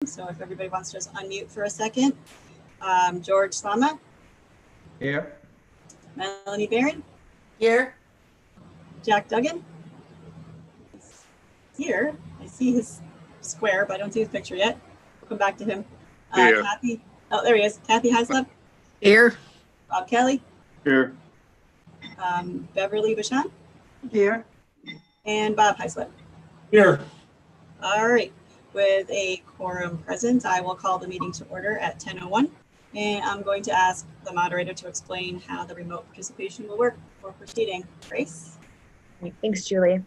So if everybody wants to just unmute for a second. George Slama. Here. Melanie Barron. Here. Jack Duggan. Here. I see his square, but I don't see his picture yet. We'll come back to him. Here. Kathy. Oh, there he is. Kathy Haslip. Here. Bob Kelly. Here. Beverly Bashan. Here. And Bob Heislip. Here. All right. With a quorum present, I will call the meeting to order at 10:01. And I'm going to ask the moderator to explain how the remote participation will work for proceeding. Grace? Thanks, Julie.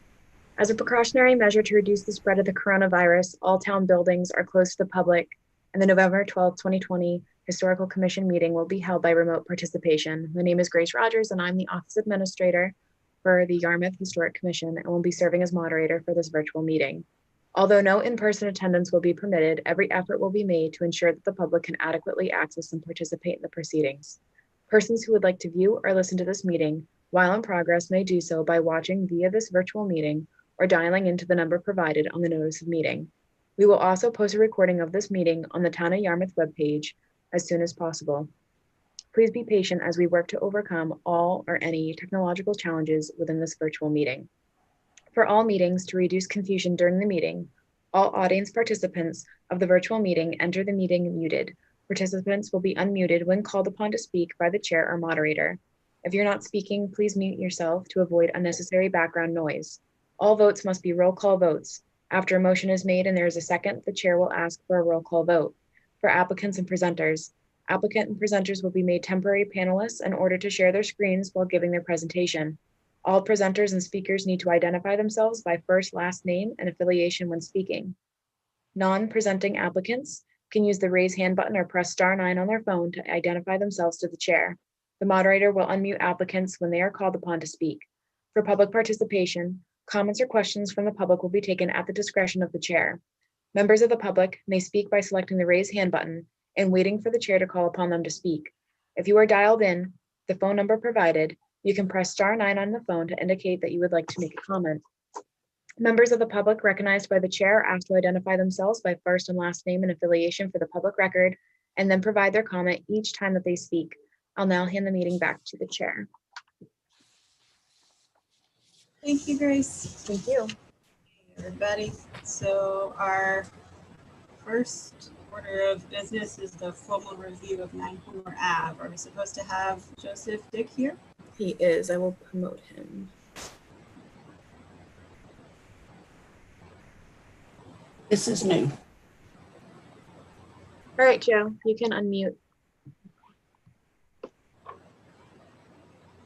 As a precautionary measure to reduce the spread of the coronavirus, all town buildings are closed to the public, and the November 12, 2020 Historical Commission meeting will be held by remote participation. My name is Grace Rogers, and I'm the Office Administrator for the Yarmouth Historic Commission and will be serving as moderator for this virtual meeting. Although no in-person attendance will be permitted, every effort will be made to ensure that the public can adequately access and participate in the proceedings. Persons who would like to view or listen to this meeting while in progress may do so by watching via this virtual meeting or dialing into the number provided on the notice of meeting. We will also post a recording of this meeting on the Town of Yarmouth webpage as soon as possible. Please be patient as we work to overcome all or any technological challenges within this virtual meeting. For all meetings, to reduce confusion during the meeting, all audience participants of the virtual meeting enter the meeting muted. Participants will be unmuted when called upon to speak by the chair or moderator. If you're not speaking, please mute yourself to avoid unnecessary background noise. All votes must be roll call votes. After a motion is made and there is a second, the chair will ask for a roll call vote. For applicants and presenters, applicant and presenters will be made temporary panelists in order to share their screens while giving their presentation. All presenters and speakers need to identify themselves by first, last name, and affiliation when speaking. Non-presenting applicants can use the raise hand button or press *9 on their phone to identify themselves to the chair. The moderator will unmute applicants when they are called upon to speak. For public participation, comments or questions from the public will be taken at the discretion of the chair. Members of the public may speak by selecting the raise hand button and waiting for the chair to call upon them to speak. If you are dialed in, the phone number provided, you can press *9 on the phone to indicate that you would like to make a comment. Members of the public recognized by the chair are asked to identify themselves by first and last name and affiliation for the public record, and then provide their comment each time that they speak. I'll now hand the meeting back to the chair. Thank you, Grace. Thank you. Everybody. So our first order of business is the formal review of 9 Homer Ave. Are we supposed to have Joseph Dick here? He is. I will promote him. This is new. All right, Joe, you can unmute.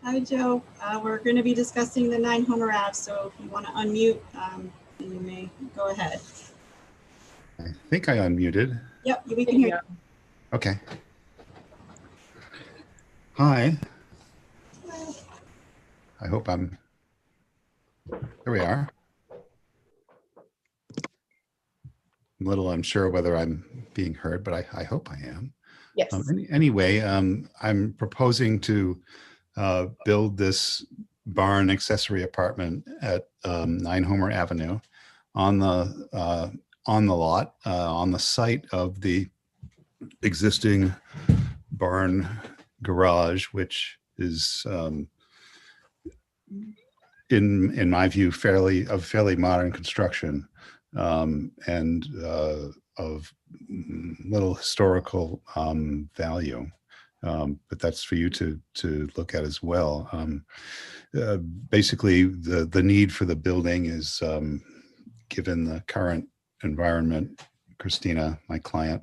Hi, Joe. We're going to be discussing the 9 Homer Ave, so if you want to unmute, you may go ahead. I think I unmuted. Yep, we can hear you. Okay. Hi. I hope I'm, there we are. I'm a little unsure whether I'm being heard, but I hope I am. Yes. Anyway, I'm proposing to build this barn accessory apartment at 9 Homer Avenue on the lot, on the site of the existing barn garage, which is in my view fairly modern construction, and of little historical value. But that's for you to look at as well. Basically, the need for the building is, given the current environment. Christina, my client,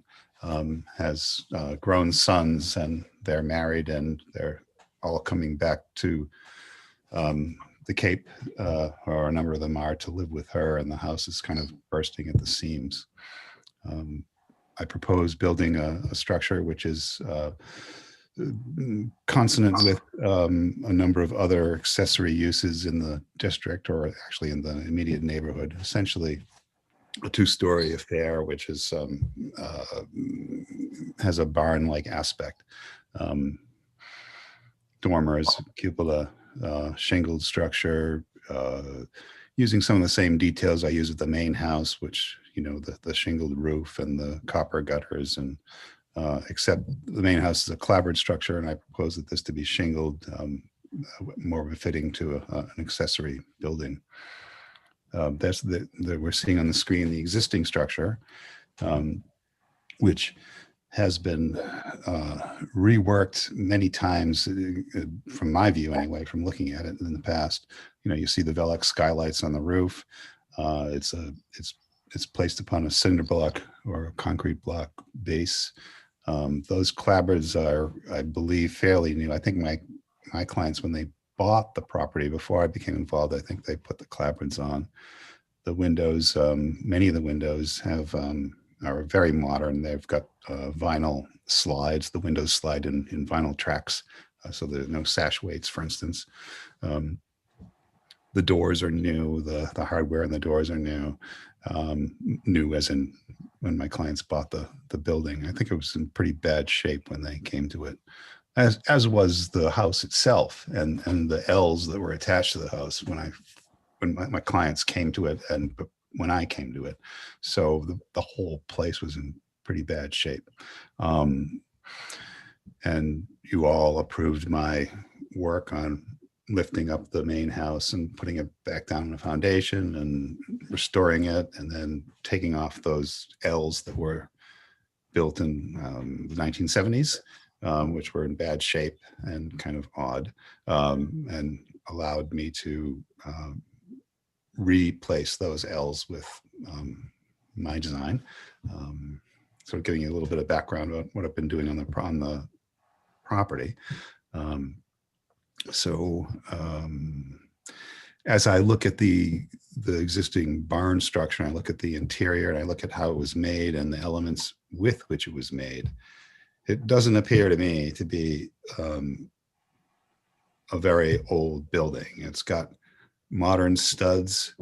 has grown sons, and they're married, and they're all coming back to the Cape, or a number of them are, to live with her, and the house is kind of bursting at the seams. I propose building a structure which is consonant with a number of other accessory uses in the district, or actually in the immediate neighborhood. Essentially a 2-story affair, which is has a barn-like aspect. Dormers, cupola, shingled structure, using some of the same details I use at the main house, which the shingled roof and the copper gutters, and except the main house is a clapboard structure, and I propose that this to be shingled, more befitting to an accessory building. That's we're seeing on the screen the existing structure, which has been reworked many times, from my view anyway, from looking at it in the past. You see the Velux skylights on the roof. It's placed upon a cinder block or a concrete block base. Those clapboards are, I believe, fairly new. I think my clients, when they bought the property before I became involved, I think they put the clapboards on. The windows, many of the windows are very modern. They've got vinyl slides. The windows slide in vinyl tracks, so there's no sash weights, for instance. The doors are new. The hardware in the doors are new. New as in when my clients bought the building. I think it was in pretty bad shape when they came to it, as was the house itself, and the L's that were attached to the house when my clients came to it, and when I came to it. So the whole place was in pretty bad shape. And you all approved my work on lifting up the main house and putting it back down on the foundation and restoring it, and then taking off those L's that were built in the 1970s, which were in bad shape and kind of odd, and allowed me to replace those L's with my design. So giving you a little bit of background about what I've been doing on the property. As I look at the existing barn structure, and I look at the interior, and I look at how it was made and the elements with which it was made, it doesn't appear to me to be a very old building. It's got modern studs.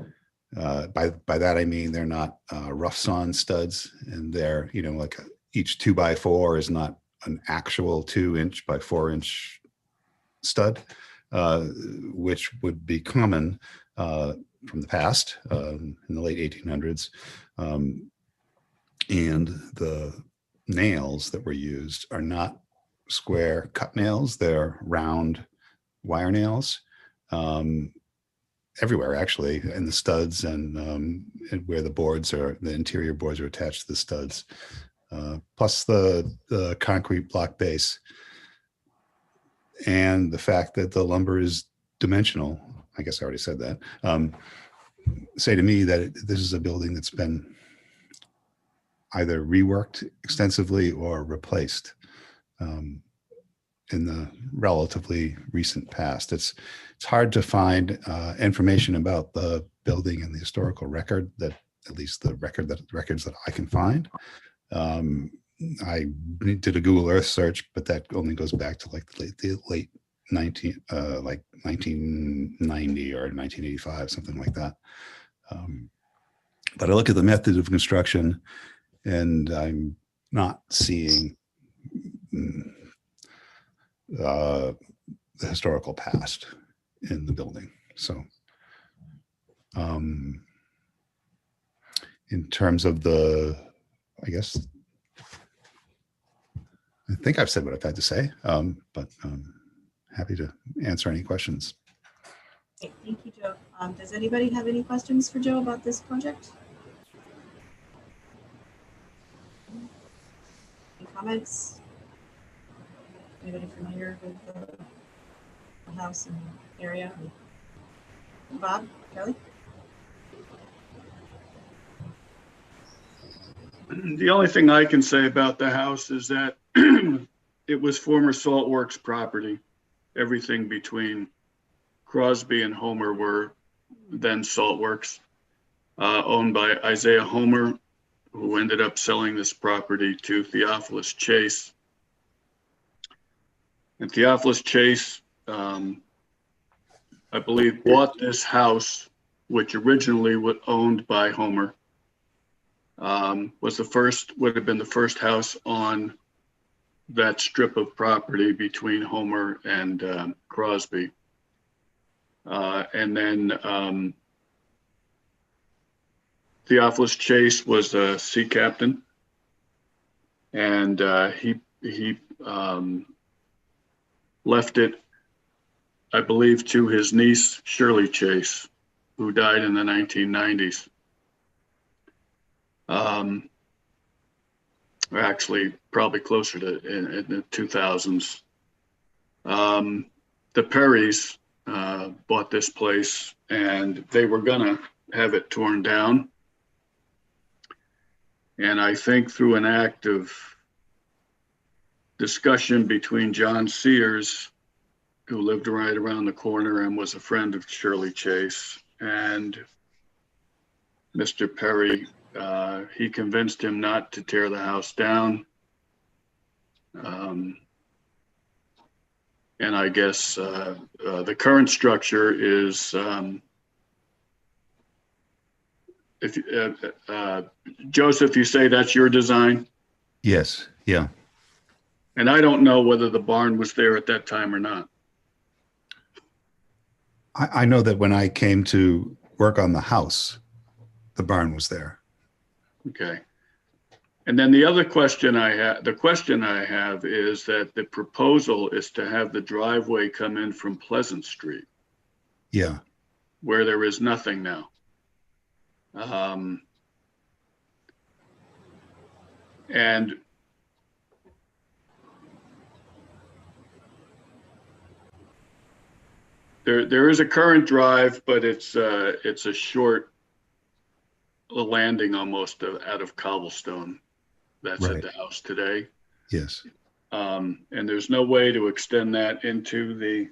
By that I mean they're not rough sawn studs, and they're like each 2x4 is not an actual 2" by 4" stud, which would be common from the past in the late 1800s. And the nails that were used are not square cut nails; they're round wire nails. Everywhere, actually, in the studs and where the interior boards are attached to the studs, plus the concrete block base, and the fact that the lumber is dimensional. I guess I already said that. Say to me that this is a building that's been either reworked extensively or replaced in the relatively recent past. It's hard to find information about the building in the historical record, that at least the records that I can find. I did a Google Earth search, but that only goes back to like the late 1990 or 1985, something like that. But I look at the method of construction, and I'm not seeing the historical past in the building. So in terms of I guess, I think I've said what I've had to say, but happy to answer any questions. Okay, thank you, Joe. Does anybody have any questions for Joe about this project? Any comments? Anybody familiar with the house and area? Bob, Kelly? The only thing I can say about the house is that it was former Saltworks property. Everything between Crosby and Homer were then Saltworks, owned by Isaiah Homer, who ended up selling this property to Theophilus Chase. And Theophilus Chase, I believe, bought this house, which originally was owned by Homer. Would have been the first house on that strip of property between Homer and Crosby. And then Theophilus Chase was a sea captain, and he left it, I believe, to his niece Shirley Chase, who died in the 1990s. Actually, probably closer to in the 2000s. The Perrys bought this place, and they were gonna have it torn down. And I think through an act of discussion between John Sears, who lived right around the corner and was a friend of Shirley Chase, and Mr. Perry, he convinced him not to tear the house down. And I guess the current structure is, Joseph, you say that's your design? Yes, yeah. And I don't know whether the barn was there at that time or not. I know that when I came to work on the house, the barn was there. Okay. And then the other question I have is that the proposal is to have the driveway come in from Pleasant Street. Yeah. Where there is nothing now. And there is a current drive, but it's a short landing almost out of cobblestone. That's Right. at the house today. Yes. And there's no way to extend that into the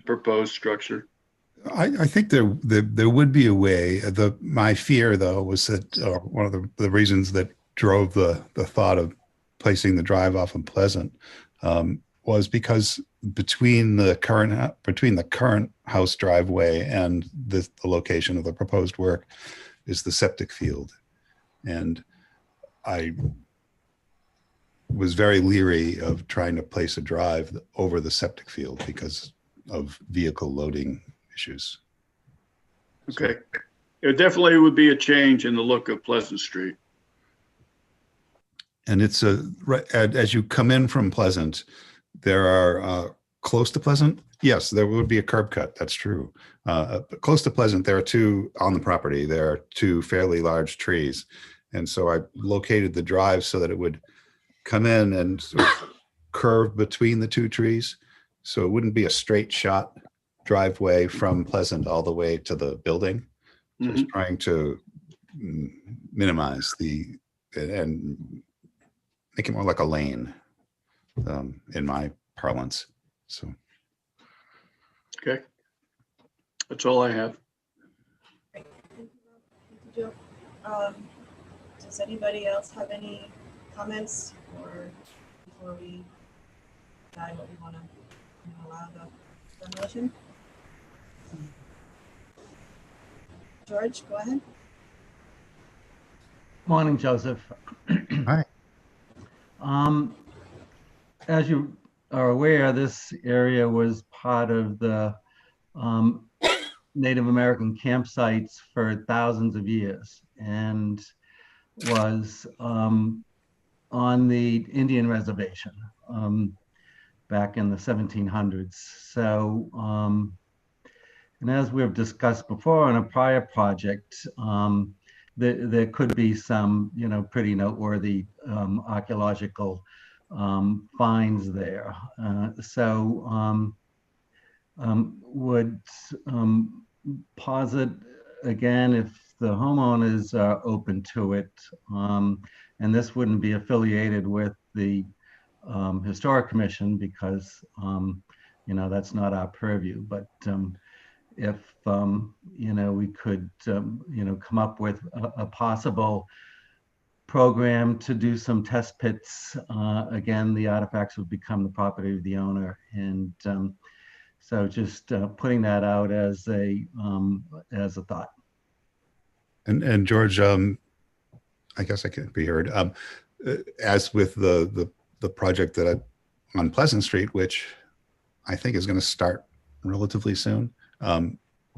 proposed structure. I think there would be a way. My fear, though, was that one of the reasons that drove the thought of placing the drive off of Pleasant was because between the current house driveway and the location of the proposed work is the septic field, and I was very leery of trying to place a drive over the septic field because of vehicle loading issues. Okay. It definitely would be a change in the look of Pleasant Street. And it's as you come in from Pleasant, there are close to Pleasant. Yes, there would be a curb cut. That's true. Close to Pleasant, there are two on the property. There are two fairly large trees. And so I located the drive so that it would come in and sort of curve between the two trees. So it wouldn't be a straight shot driveway from Pleasant all the way to the building. So I was trying to minimize and make it more like a lane in my parlance. So. Okay. That's all I have. Great. Thank you, Joe. Does anybody else have any comments or before we decide what we want to allow the demolition? George, go ahead. Morning, Joseph. Hi. As you are aware, this area was part of the Native American campsites for thousands of years and was on the Indian reservation back in the 1700s. So, and as we've discussed before on a prior project, there could be some, pretty noteworthy archaeological finds there. Would posit again if the homeowners are open to it, and this wouldn't be affiliated with the Historic Commission because, that's not our purview, but if we could come up with a possible program to do some test pits, again the artifacts would become the property of the owner, and so just putting that out as a thought. And George, I guess I can be heard. As with the project that on Pleasant Street, which I think is going to start relatively soon,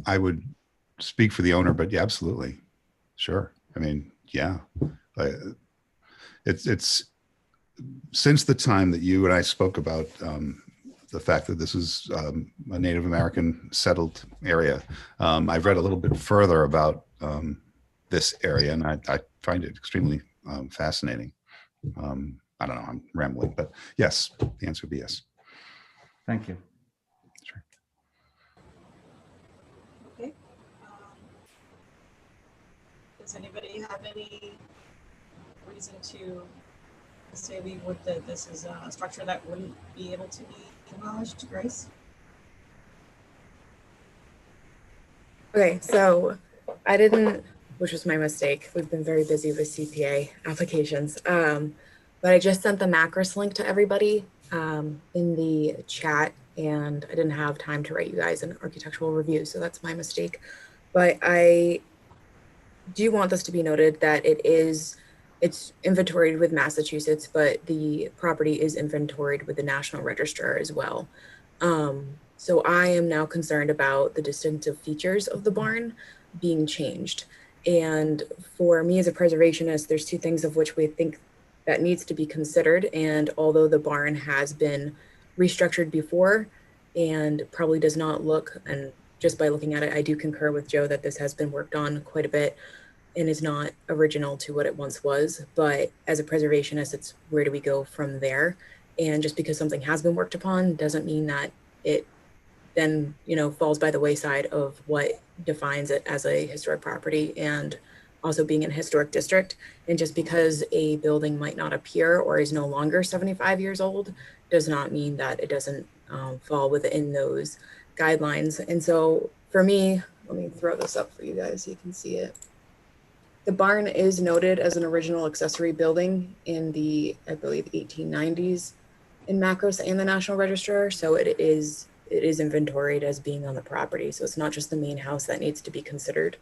I would speak for the owner, but yeah, absolutely. Sure. I mean, yeah. It's since the time that you and I spoke about the fact that this is a Native American settled area, I've read a little bit further about this area, and I find it extremely fascinating. I don't know, I'm rambling, but yes, the answer would be yes. Thank you. Sure. Okay. Does anybody have any reason to say that this is a structure that wouldn't be able to be demolished, Grace? Okay, so I didn't, which was my mistake. We've been very busy with CPA applications. But I just sent the macros link to everybody in the chat, and I didn't have time to write you guys an architectural review, so that's my mistake. But I do want this to be noted that it's inventoried with Massachusetts, but the property is inventoried with the National Register as well. So I am now concerned about the distinctive features of the barn being changed. And for me as a preservationist, there's two things of which we think that needs to be considered. And although the barn has been restructured before and probably does not look, and just by looking at it, I do concur with Joe that this has been worked on quite a bit and is not original to what it once was. But as a preservationist, it's where do we go from there? And just because something has been worked upon doesn't mean that it then, falls by the wayside of what defines it as a historic property and also being in a historic district. And just because a building might not appear or is no longer 75 years old does not mean that it doesn't fall within those guidelines. And so for me, let me throw this up for you guys so you can see it. The barn is noted as an original accessory building in the, I believe, 1890s in Macros and the National Register. So it is inventoried as being on the property. So it's not just the main house that needs to be considered.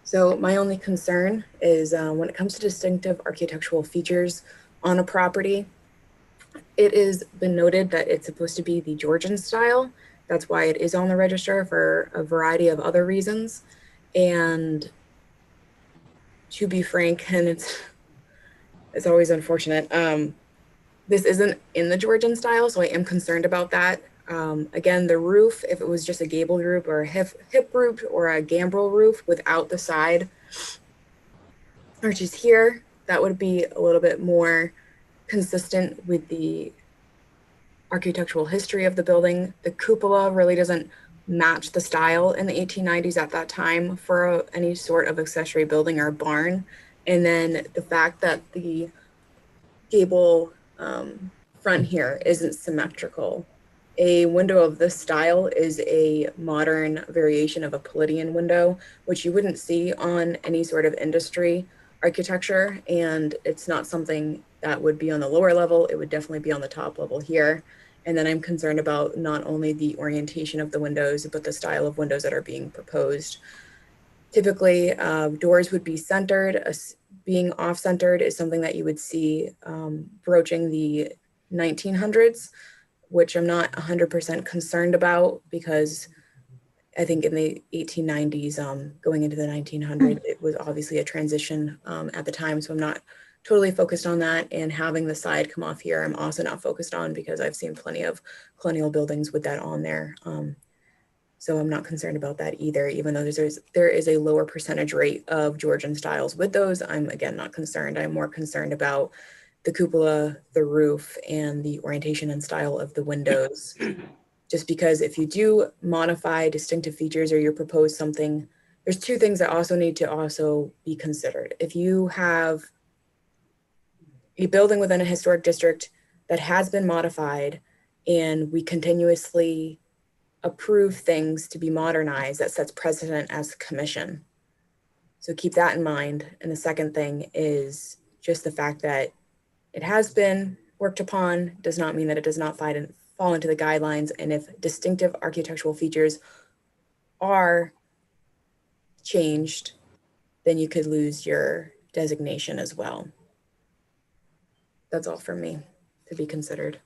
So my only concern is when it comes to distinctive architectural features on a property, it has been noted that it's supposed to be the Georgian style. That's why it is on the register for a variety of other reasons. And to be frank, and it's always unfortunate, this isn't in the Georgian style, so I am concerned about that. Again, the roof, if it was just a gable roof or a hip roof or a gambrel roof without the side arches here, that would be a little bit more consistent with the architectural history of the building. The cupola really doesn't match the style in the 1890s at that time for any sort of accessory building or barn. And then the fact that the gable front here isn't symmetrical. A window of this style is a modern variation of a Palladian window, which you wouldn't see on any sort of industry architecture. And it's not something that would be on the lower level. It would definitely be on the top level here. And then I'm concerned about not only the orientation of the windows, but the style of windows that are being proposed. Typically, doors would be centered. Being off-centered is something that you would see broaching the 1900s, which I'm not 100% concerned about because I think in the 1890s, going into the 1900s, it was obviously a transition at the time. So I'm not totally focused on that. And having the side come off here, I'm also not focused on because I've seen plenty of colonial buildings with that on there. So I'm not concerned about that either, even though there is a lower percentage rate of Georgian styles with those. I'm again not concerned. I'm more concerned about the cupola, the roof, and the orientation and style of the windows. Just because if you do modify distinctive features or you propose something, there's two things that also need to also be considered. If you have a building within a historic district that has been modified and we continuously approve things to be modernized, that sets precedent as a commission. So keep that in mind. And the second thing is just the fact that it has been worked upon does not mean that it does not fall into the guidelines. And if distinctive architectural features are changed, then you could lose your designation as well. That's all for me to be considered.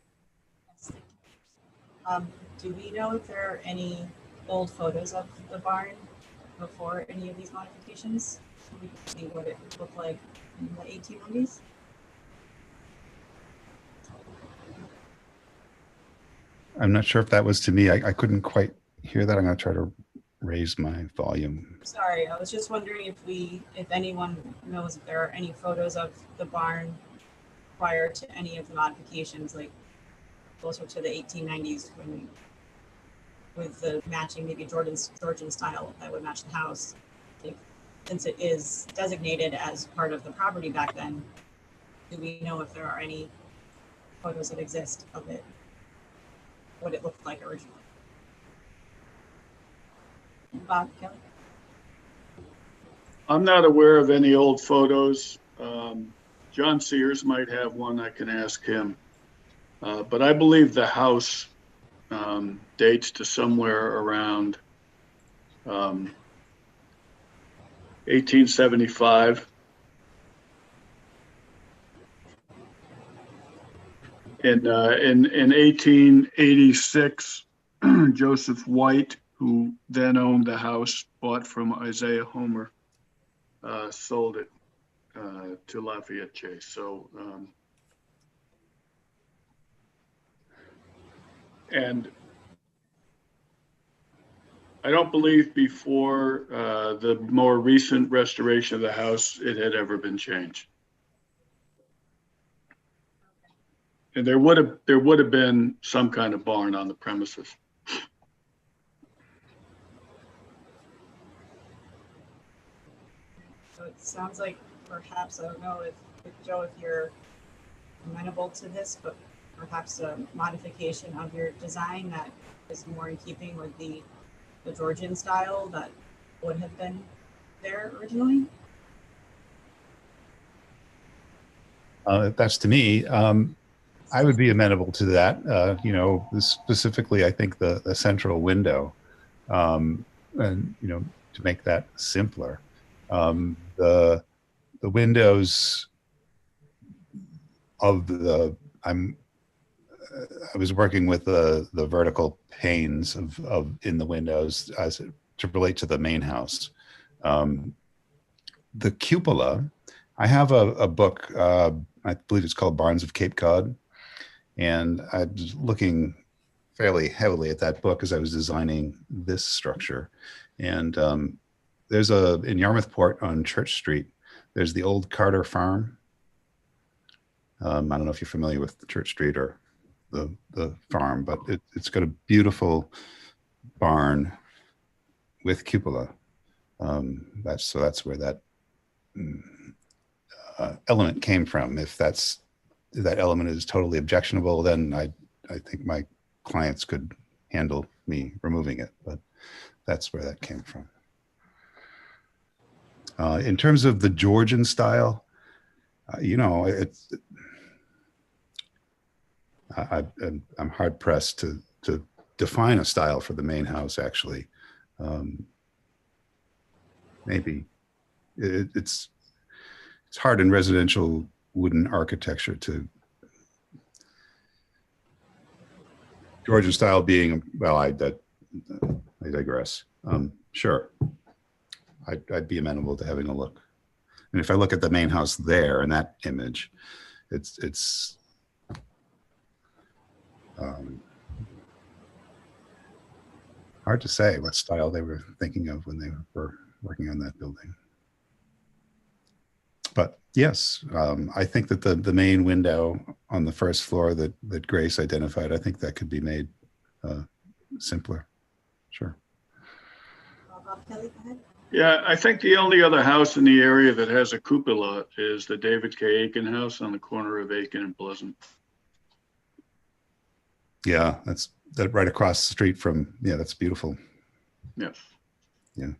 Do we know if there are any old photos of the barn before any of these modifications? So we can see what it looked like in the 1890s. I'm not sure if that was to me. I couldn't quite hear that. I'm going to try to raise my volume. Sorry, I was just wondering if anyone knows if there are any photos of the barn prior to any of the modifications, like closer to the 1890s when, with the matching maybe Georgian style that would match the house. Since it is designated as part of the property back then, do we know if there are any photos that exist of it, what it looked like originally? Bob, Kelly? I'm not aware of any old photos. John Sears might have one. I can ask him. But I believe the house dates to somewhere around 1875. In 1886, Joseph White, who then owned the house, bought from Isaiah Homer, sold it to Lafayette Chase. So, and I don't believe before the more recent restoration of the house, it had ever been changed. And there would have been some kind of barn on the premises. So it sounds like perhaps, I don't know if Joe, if you're amenable to this, but perhaps a modification of your design that is more in keeping with the Georgian style that would have been there originally. That's to me. I would be amenable to that. You know, specifically, I think the central window, and you know, to make that simpler. The windows of the I was working with the vertical panes of in the windows as to relate to the main house. The cupola, I have a book, I believe it's called Barns of Cape Cod. And I was looking fairly heavily at that book as I was designing this structure. And there's in Yarmouth Port on Church Street, there's the old Carter Farm. I don't know if you're familiar with the Church Street or the farm, but it's got a beautiful barn with cupola. That's where that element came from. If that element is totally objectionable, then I think my clients could handle me removing it, but that's where that came from. In terms of the Georgian style, you know, I'm hard pressed to define a style for the main house. Actually, maybe it's hard in residential wooden architecture to Georgian style being, well, I digress. Sure, I'd be amenable to having a look. And if I look at the main house there in that image, it's hard to say what style they were thinking of when they were working on that building. But yes, I think that the main window on the first floor that Grace identified, I think that could be made simpler. Sure. Bob Kelly, go ahead. Yeah, I think the only other house in the area that has a cupola is the David K. Aiken house on the corner of Aiken and Pleasant. Yeah, that's right across the street from, yeah, that's beautiful. Yes. Yeah.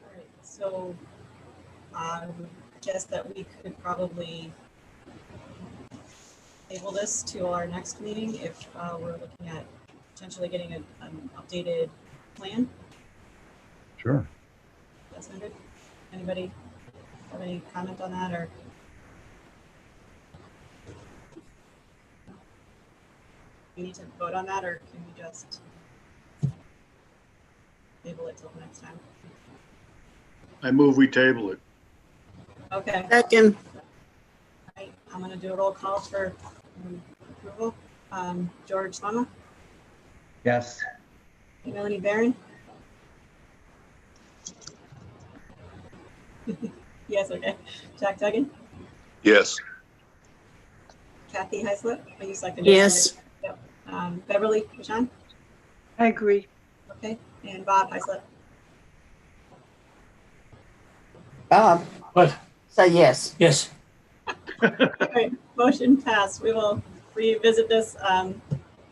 All right, so I would guess that we could probably table this to our next meeting if we're looking at potentially getting an updated plan. Sure. That sound good? Anybody have any comment on that, or? We need to vote on that, or can we just table it till next time. I move we table it. Okay, Second. right, I'm gonna do a roll call for approval. George Lama, Yes. Melanie Barron. Yes, okay. Jack Duggan, Yes. Kathy Heislip, are you second? Yes. Yep. Beverly John, I agree. okay, and Bob Heislip. What? Say yes. Yes. All right, motion passed. We will revisit this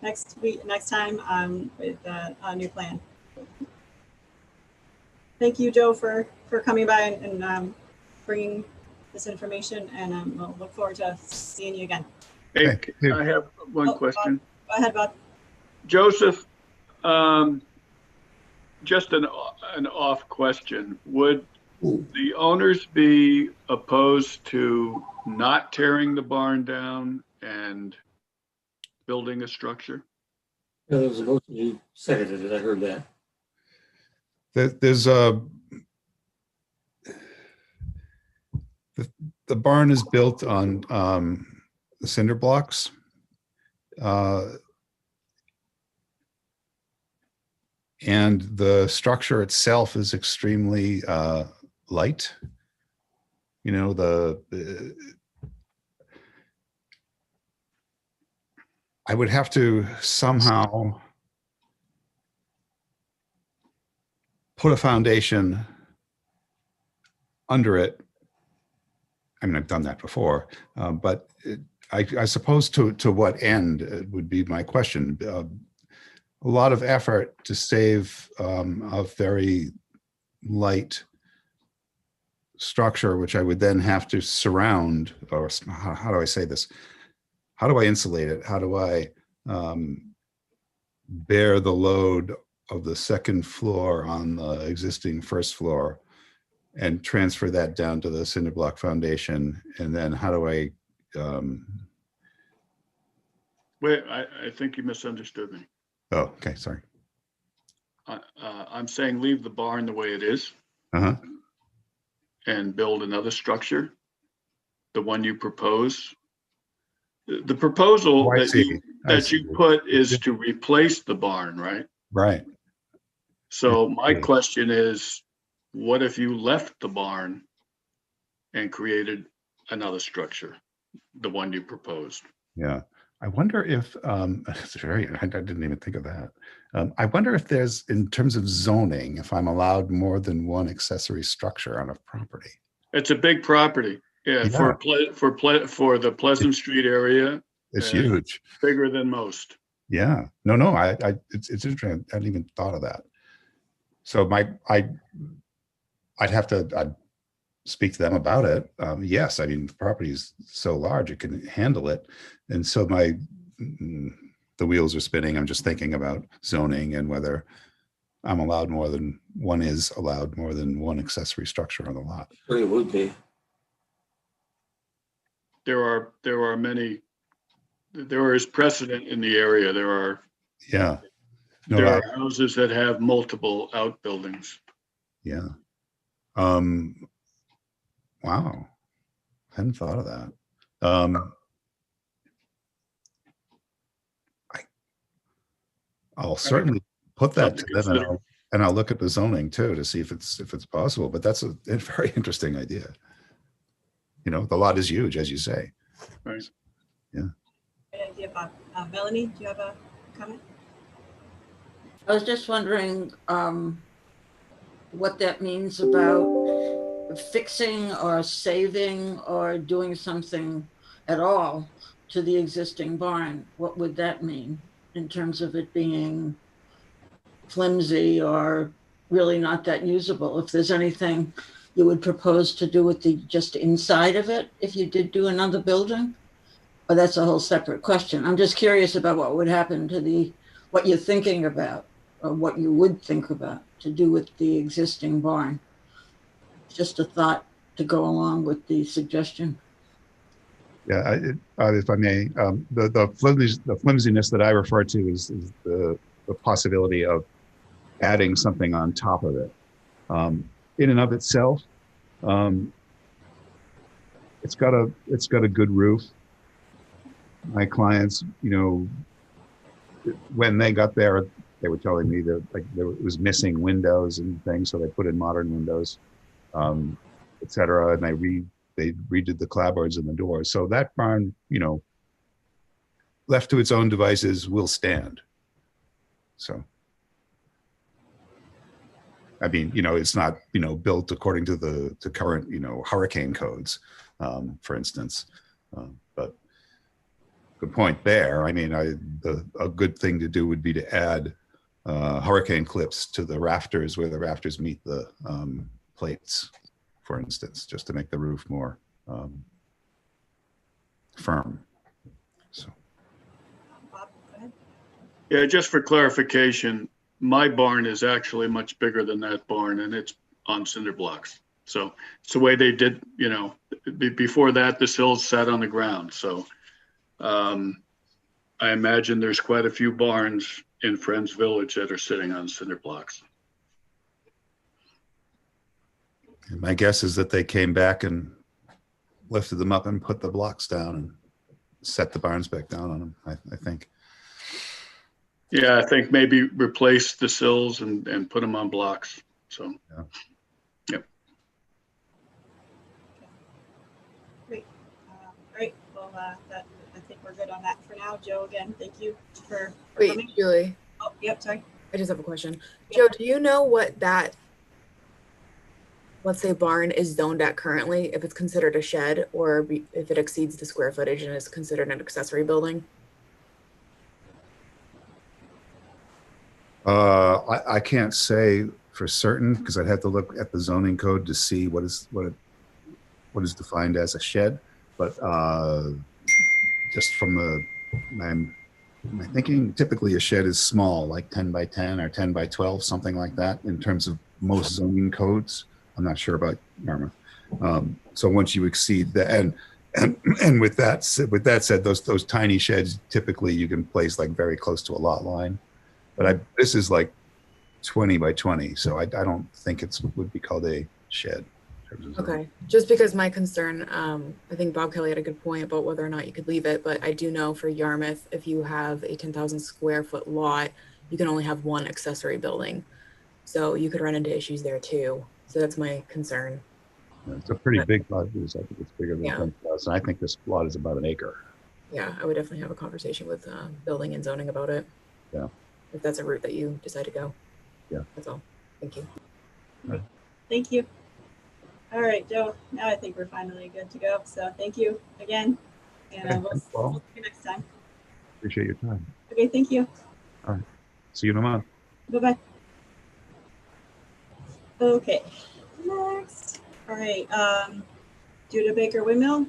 next time with a new plan. Thank you, Joe, for coming by and bringing this information, and we'll look forward to seeing you again. Hey, I have one Oh, question. Go ahead, Bob. Joseph, just an off question. Would the owners be opposed to not tearing the barn down and building a structure? Yeah, there was a motion, you seconded it, I heard that. There's a, the barn is built on cinder blocks. And the structure itself is extremely light. You know, I would have to somehow put a foundation under it. I mean, I've done that before, but I suppose to what end would be my question. A lot of effort to save a very light structure, which I would then have to surround, or how do I say this? How do I insulate it? How do I bear the load of the second floor on the existing first floor and transfer that down to the cinder block foundation? And then how do I, Wait, I think you misunderstood me. oh, okay, sorry. I'm saying leave the barn the way it is Uh-huh. and build another structure, the one you propose. The proposal Oh, I that see. I see. you put is to replace the barn, right? Right. So my Yeah. question is, what if you left the barn and created another structure, the one you proposed? Yeah. I wonder if, it's very, I didn't even think of that. I wonder if there's, in terms of zoning, if I'm allowed more than one accessory structure on a property. It's a big property. Yeah, Yeah. for the Pleasant Street area, It's Yeah. huge. bigger than most. Yeah. No, it's interesting. I hadn't even thought of that. So I'd speak to them about it. Yes, I mean, the property is so large, it can handle it. And so the wheels are spinning. I'm just thinking about zoning and whether I'm allowed more than one accessory structure on the lot. Sure it would be. There is precedent in the area. Yeah. No, There are houses that have multiple outbuildings. yeah. Wow. I hadn't thought of that. I'll certainly put that to Something to them, and I'll look at the zoning too to see if it's possible. But that's a very interesting idea. You know, the lot is huge, as you say. Right. Yeah. Great idea, Bob. Melanie, do you have a comment? I was just wondering what that means about fixing or saving or doing something at all to the existing barn. What would that mean in terms of it being flimsy or really not that usable? If there's anything you would propose to do with the just inside of it if you did do another building? Or that's a whole separate question. I'm just curious about what would happen to what you're thinking about or what you would think about to do with the existing barn. Just a thought to go along with the suggestion. Yeah, if I may, the flimsiness that I refer to is the possibility of adding something on top of it. In and of itself, it's got a good roof. My clients, when they got there, they were telling me that it was missing windows and things, so they put in modern windows, etc. And they redid the clapboards in the doors. So that barn, left to its own devices, will stand. So, I mean, it's not, built according to the current, hurricane codes, for instance. But good point there. I mean, a good thing to do would be to add hurricane clips to the rafters where the rafters meet the plates, for instance, just to make the roof more firm. So. Bob, go ahead. Yeah, just for clarification, my barn is actually much bigger than that barn, and it's on cinder blocks. So it's the way they did, before that, the sills sat on the ground. So I imagine there's quite a few barns in Friends Village that are sitting on cinder blocks. And my guess is that they came back and lifted them up and put the blocks down and set the barns back down on them, I think. Yeah, I think maybe replace the sills and put them on blocks. So, yeah. Yep. Great. Great. Well, I think we're good on that for now. Joe, again, thank you for Wait, coming. Julie, Oh, yep, sorry. I just have a question. Yeah. Joe, do you know what that, let's say, barn is zoned at currently, if it's considered a shed or if it exceeds the square footage and is considered an accessory building? I can't say for certain because I'd have to look at the zoning code to see what is defined as a shed. But just from my thinking, typically a shed is small, like 10 by 10 or 10 by 12, something like that in terms of most zoning codes. I'm not sure about Yarmouth. So once you exceed that, and with that said, those tiny sheds, typically you can place like very close to a lot line. But this is like 20 by 20, so I don't think it would be called a shed. Okay, just because my concern, I think Bob Kelly had a good point about whether or not you could leave it, but I do know for Yarmouth, if you have a 10,000 square foot lot, you can only have one accessory building. So you could run into issues there too. So that's my concern. Yeah, it's a pretty big lot. I think it's bigger than 10,000. I think this lot is about an acre. Yeah, I would definitely have a conversation with building and zoning about it. Yeah. If that's a route that you decide to go. Yeah. That's all. Thank you. Right. Thank you. All right, Joe, now I think we're finally good to go. So thank you again. And we'll see you next time. Appreciate your time. Okay, thank you. All right. See you in a month. Bye-bye. Okay, next. All right, Judah Baker Windmill.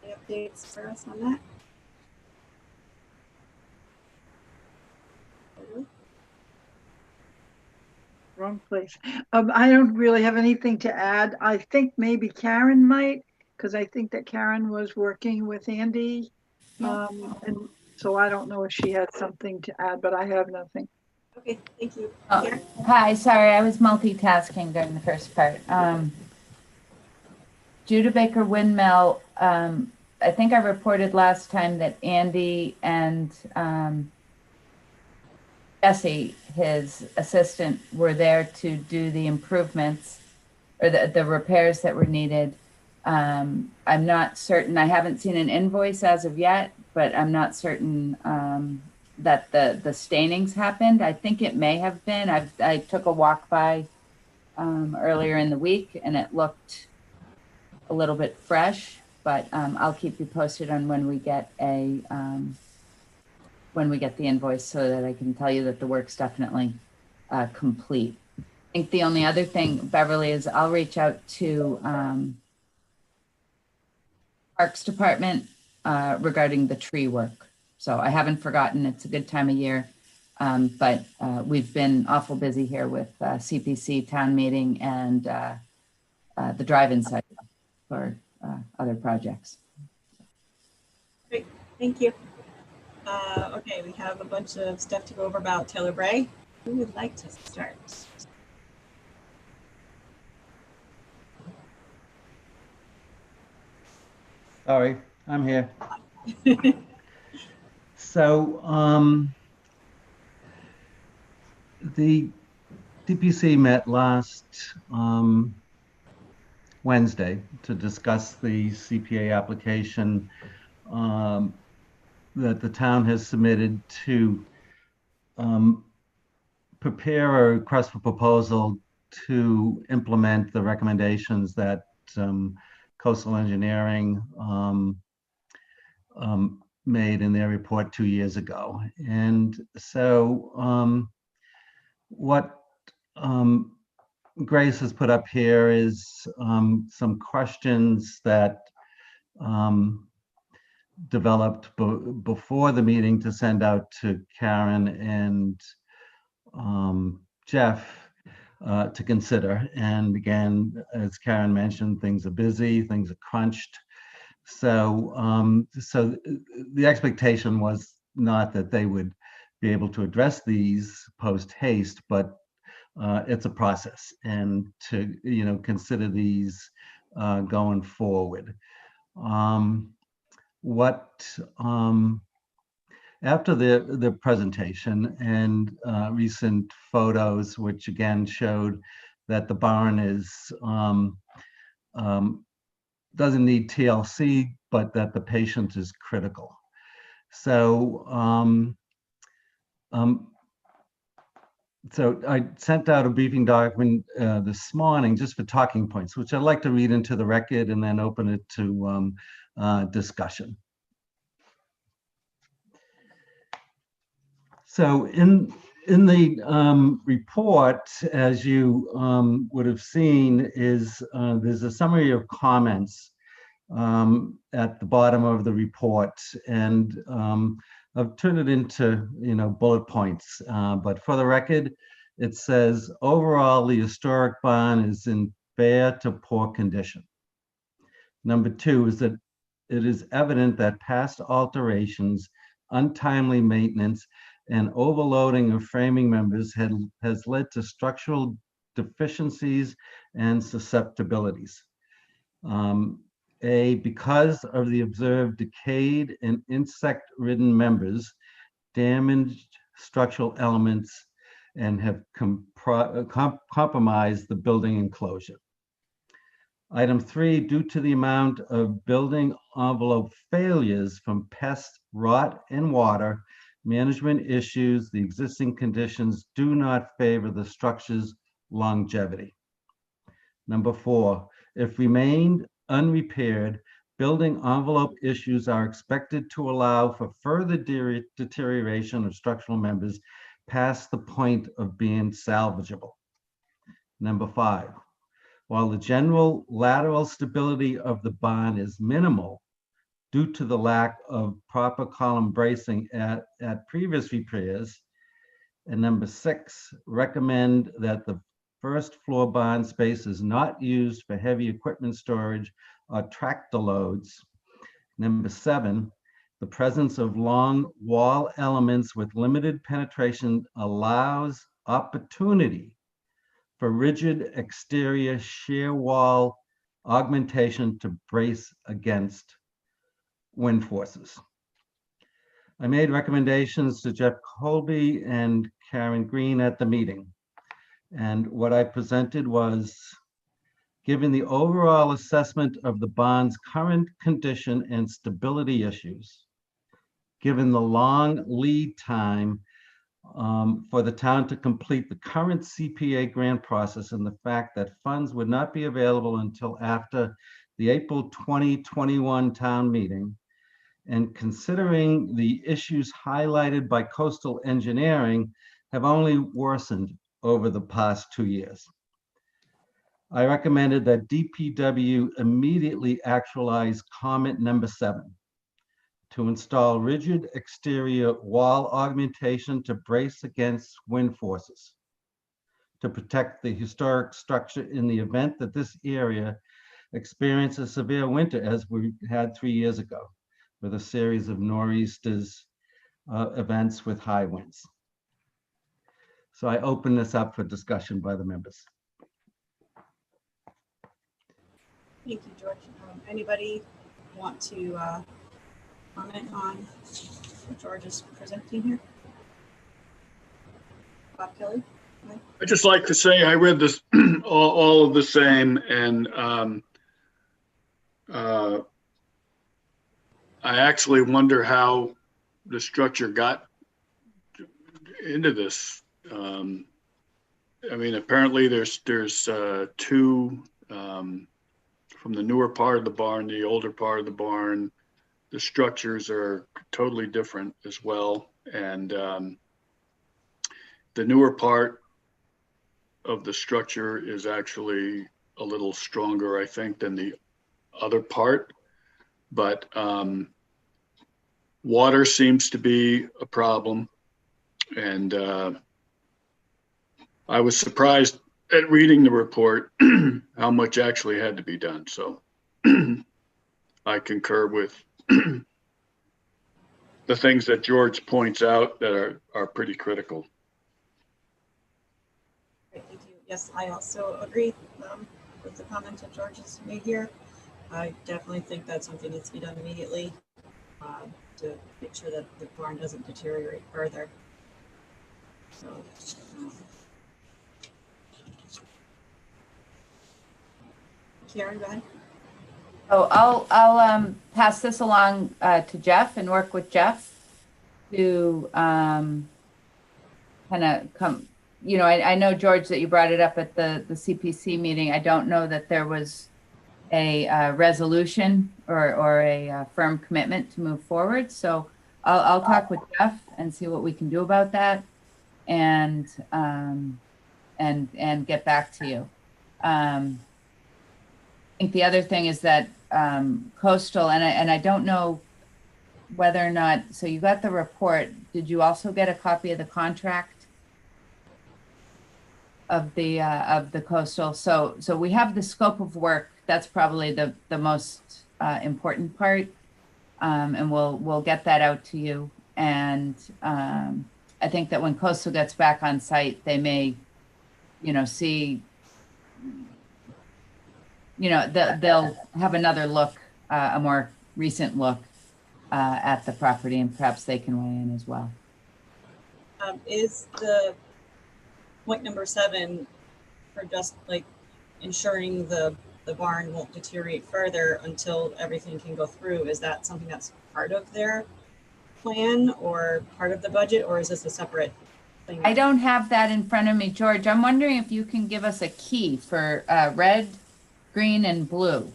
Any updates for us on that? Wrong place. I don't really have anything to add. I think maybe Karen might, because I think that Karen was working with Andy. And so I don't know if she had something to add, but I have nothing. Okay, thank you. Oh, hi, sorry, I was multitasking during the first part. Judah Baker Windmill, I think I reported last time that Andy and Jesse, his assistant, were there to do the improvements or the repairs that were needed. I'm not certain, I haven't seen an invoice as of yet, but I'm not certain that the stainings happened. I think it may have been. I took a walk by earlier in the week and it looked a little bit fresh, but I'll keep you posted on when we get the invoice so that I can tell you that the work's definitely complete. I think the only other thing, Beverly, is I'll reach out to Parks Department regarding the tree work. So I haven't forgotten, it's a good time of year, but we've been awful busy here with CPC town meeting and the drive-in site for other projects. Great, thank you. Okay, we have a bunch of stuff to go over about Taylor Bray. Who would like to start? Sorry, I'm here. So the DPC met last Wednesday to discuss the CPA application that the town has submitted to prepare a request for proposal to implement the recommendations that coastal engineering made in their report 2 years ago. And so what Grace has put up here is some questions that developed before the meeting to send out to Karen and Jeff to consider. And again, as Karen mentioned, things are busy, things are crunched. So, so the expectation was not that they would be able to address these post haste, but it's a process, and to consider these going forward. After the presentation and recent photos, which again showed that the barn is doesn't need TLC, but that the patient is critical. So so I sent out a briefing document this morning just for talking points, which I'd like to read into the record and then open it to discussion. So in the report, as you would have seen, is there's a summary of comments at the bottom of the report, and I've turned it into bullet points. But for the record, it says overall the historic barn is in fair to poor condition. Number 2 is that it is evident that past alterations, untimely maintenance, and overloading of framing members has led to structural deficiencies and susceptibilities. Because of the observed decayed and insect-ridden members, damaged structural elements, and have compromised the building enclosure. Item 3, due to the amount of building envelope failures from pest, rot, and water management issues, the existing conditions do not favor the structure's longevity. Number 4, if remained unrepaired, building envelope issues are expected to allow for further deterioration of structural members past the point of being salvageable. Number 5, while the general lateral stability of the barn is minimal due to the lack of proper column bracing at previous repairs. And number 6, recommend that the first floor barn space is not used for heavy equipment storage or tractor loads. Number 7, the presence of long wall elements with limited penetration allows opportunity for rigid exterior shear wall augmentation to brace against wind forces. I made recommendations to Jeff Colby and Karen Green at the meeting. And what I presented was, given the overall assessment of the bond's current condition and stability issues, given the long lead time for the town to complete the current CPA grant process and the fact that funds would not be available until after the April 2021 town meeting, and considering the issues highlighted by coastal engineering have only worsened over the past 2 years. I recommended that DPW immediately actualize comment number 7 to install rigid exterior wall augmentation to brace against wind forces, to protect the historic structure in the event that this area experiences a severe winter as we had 3 years ago, with a series of nor'easters events with high winds. So I open this up for discussion by the members. Thank you, George. Anybody want to comment on what George is presenting here? Bob Kelly? I'd just like to say I read this all of the same, and I actually wonder how the structure got into this. I mean, apparently there's two from the newer part of the barn, the older part of the barn. The structures are totally different as well, and the newer part of the structure is actually a little stronger, I think, than the other part, but water seems to be a problem, and I was surprised at reading the report how much actually had to be done. So I concur with the things that George points out that are pretty critical. Great, thank you. Yes, I also agree with the comments that George has made here. I definitely think that something needs to be done immediately to make sure that the barn doesn't deteriorate further. So, Karen, go ahead. Oh, I'll pass this along to Jeff and work with Jeff to kind of come. You know, I know, George, that you brought it up at the CPC meeting. I don't know that there was a resolution or a firm commitment to move forward. So I'll talk with Jeff and see what we can do about that, and get back to you. I think the other thing is that coastal, and I don't know whether or not. So you got the report. Did you also get a copy of the contract of the coastal? So we have the scope of work. That's probably the most important part, and we'll get that out to you. And I think that when coastal gets back on site, they may, see, they'll have another look, a more recent look at the property, and perhaps they can weigh in as well. Is the point number 7 for just like ensuring the barn won't deteriorate further until everything can go through? Is that something that's part of their plan or part of the budget, or is this a separate thing? I don't have that in front of me, George. I'm wondering if you can give us a key for red, green, and blue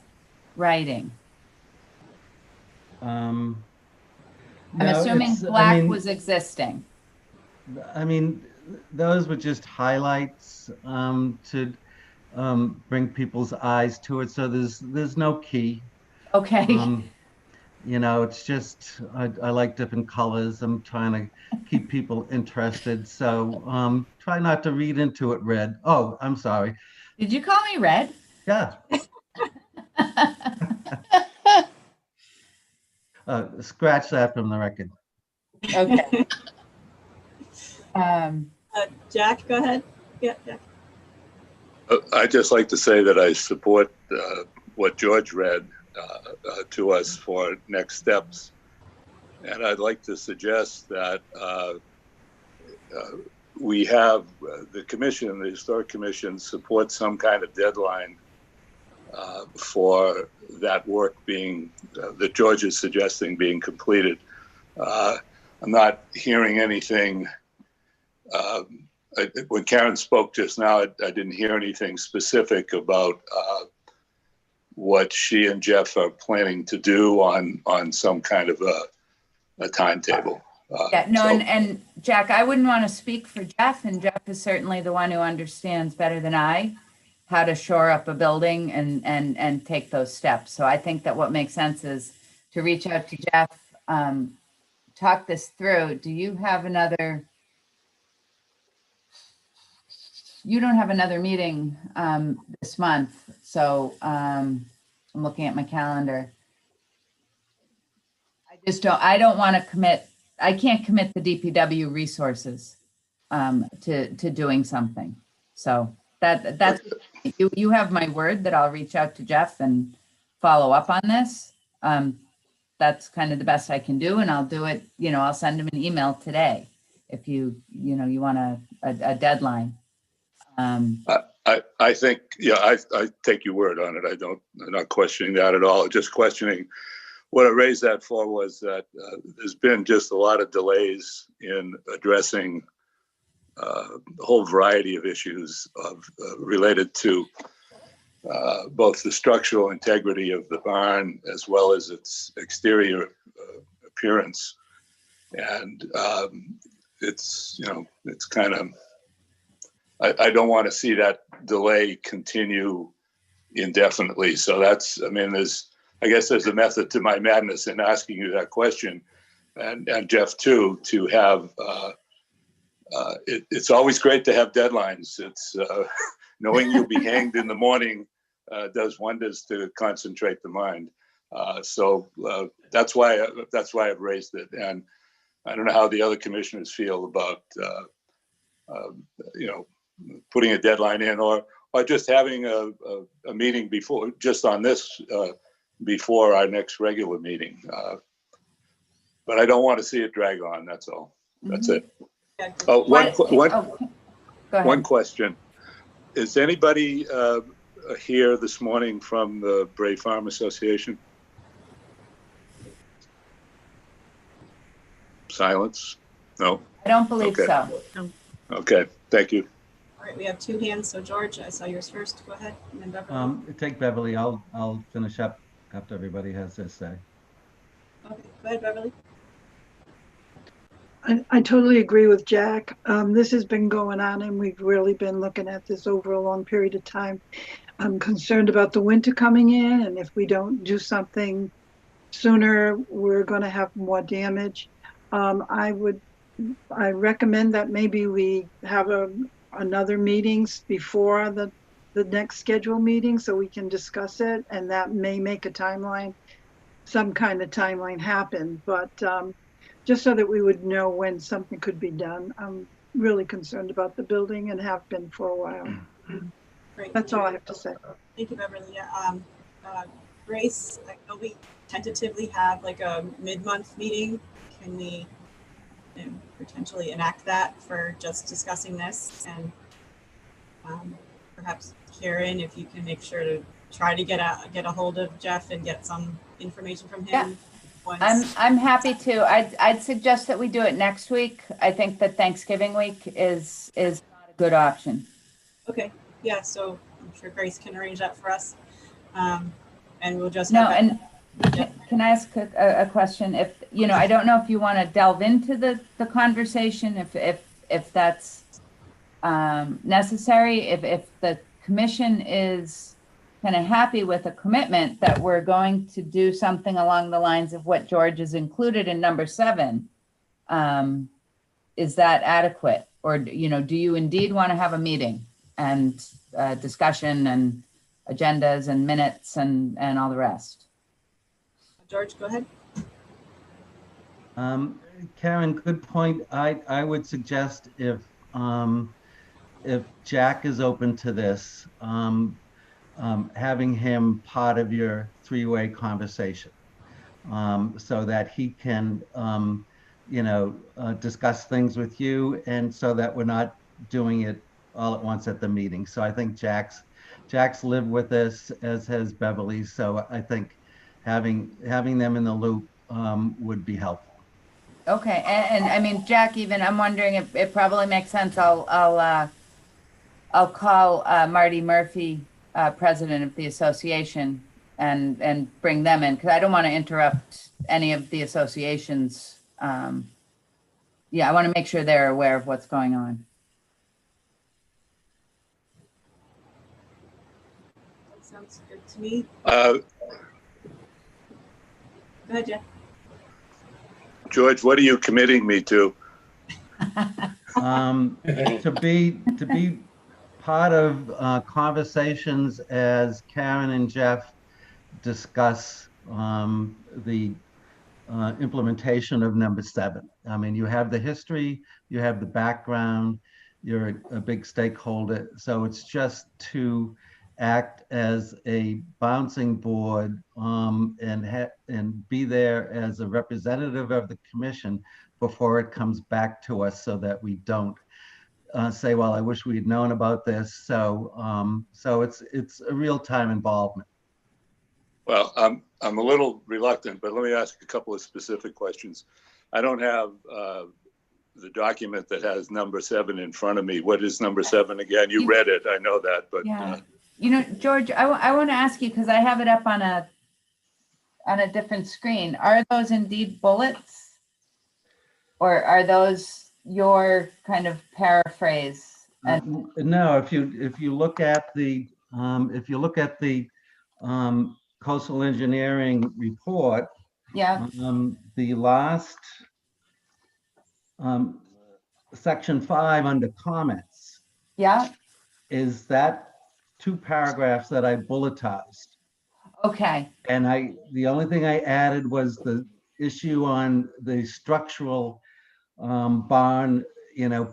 writing. I'm assuming black was existing. I mean, those were just highlights to bring people's eyes to it. So there's no key. Okay. It's just I like different colors. I'm trying to keep people interested. So try not to read into it red. Oh, I'm sorry. Did you call me red? Yeah. Scratch that from the record. Okay. Jack, go ahead. Yeah, Jack. I'd just like to say that I support what George read to us for next steps. And I'd like to suggest that we have the commission, the Historic Commission, support some kind of deadline for that work being, that George is suggesting being completed. I'm not hearing anything. When Karen spoke just now, I didn't hear anything specific about what she and Jeff are planning to do on some kind of a timetable. And Jack, I wouldn't want to speak for Jeff, and Jeff is certainly the one who understands better than I how to shore up a building and take those steps. So I think that what makes sense is to reach out to Jeff, talk this through. Do you have another? You don't have another meeting this month, so I'm looking at my calendar. I don't want to commit. I can't commit the DPW resources to doing something. So that's, you have my word that I'll reach out to Jeff and follow up on this. That's kind of the best I can do, and I'll do it, I'll send him an email today if you want a deadline. I think, I take your word on it. I'm not questioning that at all. Just questioning what I raised that for was that there's been just a lot of delays in addressing a whole variety of issues related to both the structural integrity of the barn as well as its exterior appearance. And it's kind of, I don't want to see that delay continue indefinitely. So I guess there's a method to my madness in asking you that question, and Jeff too, to have, it's always great to have deadlines. It's knowing you'll be hanged in the morning does wonders to concentrate the mind. So that's why I've raised it. And I don't know how the other commissioners feel about, putting a deadline in or just having a meeting before, just on this, before our next regular meeting. But I don't want to see it drag on, that's all. That's it. Oh, one question. Is anybody here this morning from the Brave Farm Association? Silence? No? I don't believe so. Okay, thank you. All right, we have two hands. So George, I saw yours first. Go ahead. And then Beverly. Take Beverly. I'll finish up after everybody has their say. Okay, go ahead, Beverly. I totally agree with Jack. This has been going on and we've really been looking at this over a long period of time. I'm concerned about the winter coming in, and if we don't do something sooner, we're going to have more damage. I recommend that maybe we have another meetings before the next scheduled meeting so we can discuss it, and that may make a timeline, some kind of timeline happen, but just so that we would know when something could be done. I'm really concerned about the building and have been for a while. Great. That's all I have to say. Thank you, Beverly. Yeah, Grace, I know we tentatively have like a mid-month meeting. Can we potentially enact that for just discussing this? And perhaps Karen, if you can make sure to try to get a hold of Jeff and get some information from him. Yeah. I'm happy to. I'd suggest that we do it next week. I think that Thanksgiving week is not a good option. Okay. Yeah. So I'm sure Grace can arrange that for us. And we'll just can I ask a question? If I don't know if you want to delve into the conversation, if that's necessary. If the commission is kind of happy with a commitment that we're going to do something along the lines of what George has included in number 7, is that adequate? Or, do you indeed want to have a meeting and discussion and agendas and minutes and all the rest? George, go ahead. Karen, good point. I would suggest if Jack is open to this, having him part of your 3-way conversation, so that he can, discuss things with you, and so that we're not doing it all at once at the meeting. So I think Jack's lived with this, as has Beverly. So I think having them in the loop would be helpful. Okay, and I mean, Jack, even I'm wondering if it probably makes sense. I'll call Marty Murphy, president of the association, and bring them in, because I don't want to interrupt any of the associations. I want to make sure they're aware of what's going on. That sounds good to me. Go ahead, Jeff. George, what are you committing me to? To be part of conversations as Karen and Jeff discuss the implementation of number 7. I mean, you have the history, you have the background, you're a big stakeholder. So it's just to act as a bouncing board and be there as a representative of the commission before it comes back to us, so that we don't say, well, I wish we had known about this. So it's a real-time involvement. Well, I'm a little reluctant, but let me ask a couple of specific questions. I don't have the document that has number 7 in front of me. What is number 7 again? You read it, I know that, but Yeah. You know, George, I want to ask you, because I have it up on a different screen. Are those indeed bullets, or are those your kind of paraphrase? And No, if you look at the coastal engineering report, yeah, the last section 5 under comments yeah, is that 2 paragraphs that I bulletized. okay, And the only thing I added was the issue on the structural barn,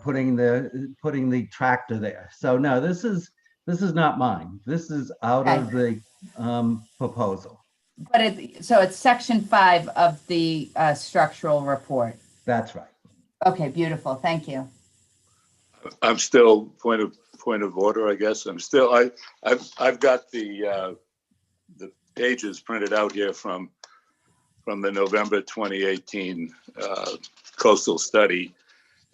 putting the tractor there. So no, this is not mine. This is out Okay. of the proposal. But so it's section 5 of the structural report. That's right. Okay, beautiful. Thank you. I'm still point of order, I guess. I've got the pages printed out here from the November 2018 coastal study.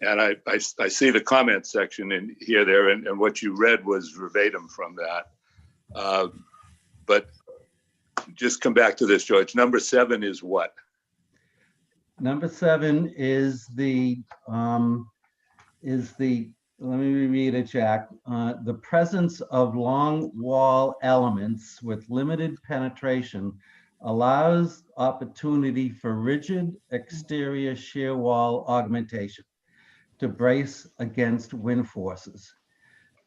And I see the comment section in here there, and what you read was verbatim from that. But just come back to this, George. Number 7 is what? Number 7 is let me reread it, Jack. The presence of long wall elements with limited penetration allows opportunity for rigid exterior shear wall augmentation to brace against wind forces.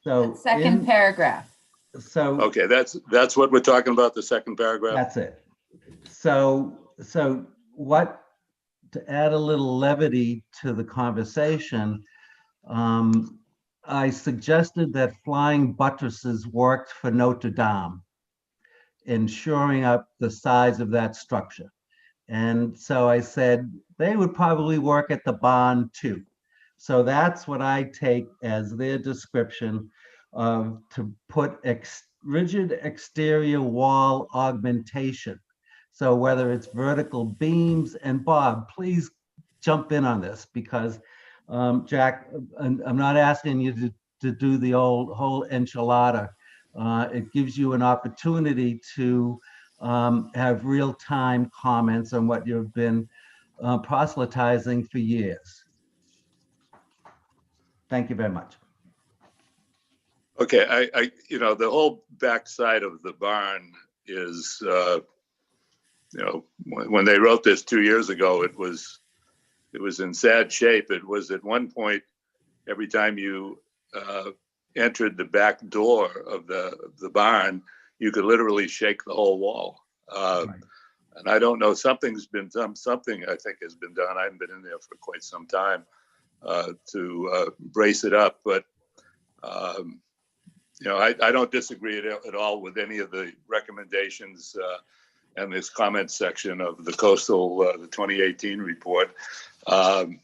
So The second paragraph. So okay, that's what we're talking about, the second paragraph. That's it. So what, to add a little levity to the conversation, I suggested that flying buttresses worked for Notre Dame in shoring up the size of that structure. And so I said they would probably work at the barn too. So that's what I take as their description of to put rigid exterior wall augmentation. So whether it's vertical beams, and Bob, please jump in on this, because Jack, I'm not asking you to do the whole enchilada. It gives you an opportunity to have real-time comments on what you've been proselytizing for years. Thank you very much. Okay, the whole backside of the barn is, when they wrote this 2 years ago, it was in sad shape. It was at one point, every time you entered the back door of the barn, you could literally shake the whole wall. Right. And I don't know, something's been done. Something I think has been done. I haven't been in there for quite some time to brace it up, but. I don't disagree at all with any of the recommendations and this comment section of the coastal, the 2018 report. I'm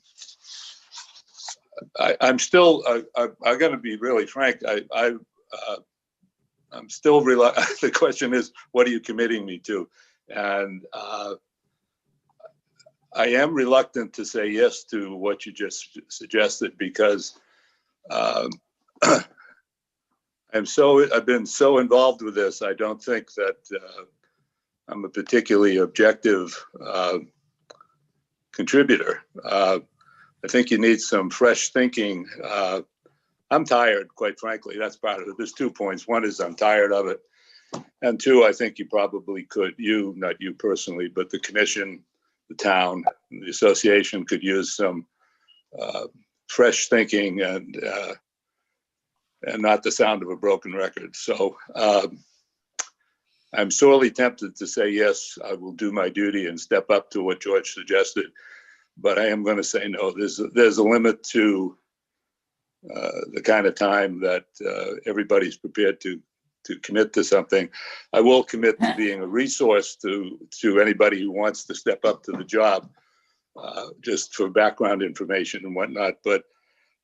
still, I'm going to be really frank. I'm still, the question is, what are you committing me to? And I am reluctant to say yes to what you just suggested, because I've been so involved with this. I don't think that I'm a particularly objective contributor. I think you need some fresh thinking. I'm tired, quite frankly. That's part of it. There's 2 points. One is I'm tired of it. And 2, I think you probably could, not you personally, but the commission, the town, the association could use some fresh thinking and not the sound of a broken record. So I'm sorely tempted to say, yes, I will do my duty and step up to what George suggested. But I am going to say no. There's a limit to the kind of time that everybody's prepared to commit to something. I will commit to being a resource to anybody who wants to step up to the job, just for background information and whatnot. But